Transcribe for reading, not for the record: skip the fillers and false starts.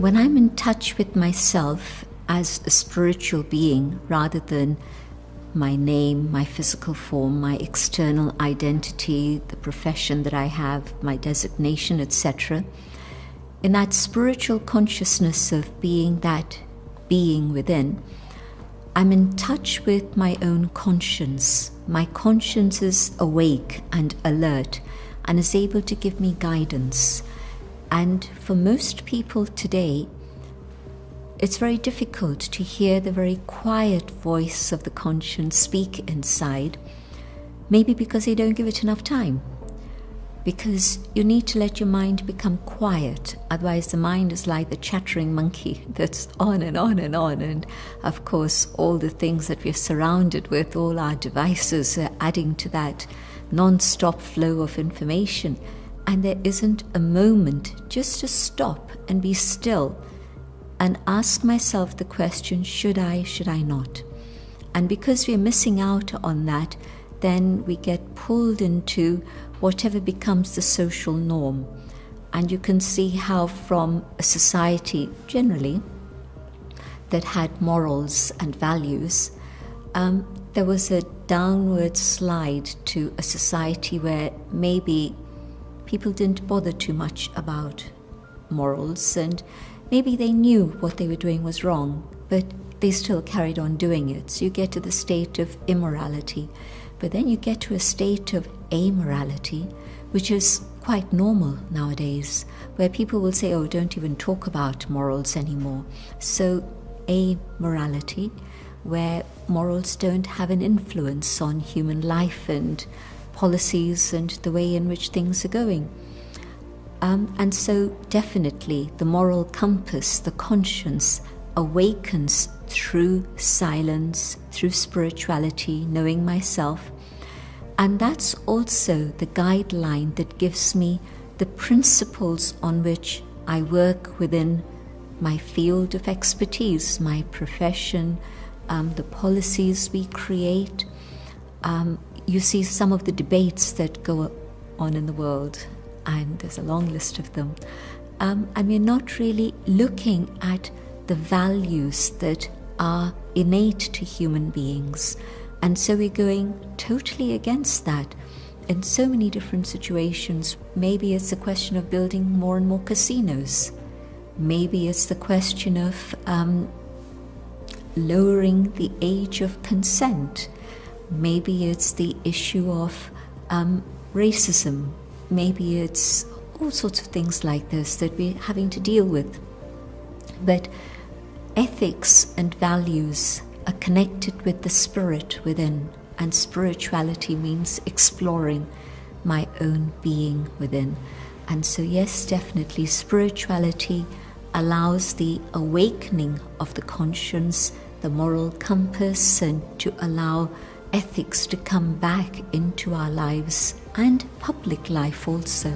When I'm in touch with myself as a spiritual being rather than my name, my physical form, my external identity, the profession that I have, my designation, etc., in that spiritual consciousness of being that being within, I'm in touch with my own conscience. My conscience is awake and alert and is able to give me guidance. And for most people today, it's very difficult to hear the very quiet voice of the conscience speak inside, maybe because they don't give it enough time. Because you need to let your mind become quiet, otherwise the mind is like the chattering monkey that's on and on and on. And of course, all the things that we're surrounded with, all our devices are adding to that non-stop flow of information. And there isn't a moment just to stop and be still and ask myself the question, should I not? And because we're missing out on that, then we get pulled into whatever becomes the social norm. And you can see how from a society generally that had morals and values, there was a downward slide to a society where maybe people didn't bother too much about morals, and maybe they knew what they were doing was wrong, but they still carried on doing it. So you get to the state of immorality. But then you get to a state of amorality, which is quite normal nowadays, where people will say, oh, don't even talk about morals anymore. So amorality, where morals don't have an influence on human life and policies and the way in which things are going. And so definitely the moral compass, the conscience, awakens through silence, through spirituality, knowing myself. And that's also the guideline that gives me the principles on which I work within my field of expertise, my profession, the policies we create. You see some of the debates that go on in the world, and there's a long list of them. And we're not really looking at the values that are innate to human beings. And so we're going totally against that in so many different situations. Maybe it's a question of building more and more casinos. Maybe it's the question of lowering the age of consent. Maybe it's the issue of racism. Maybe it's all sorts of things like this that we're having to deal with. But ethics and values are connected with the spirit within, and spirituality means exploring my own being within. And so yes, definitely spirituality allows the awakening of the conscience, the moral compass, and to allow ethics to come back into our lives and public life also.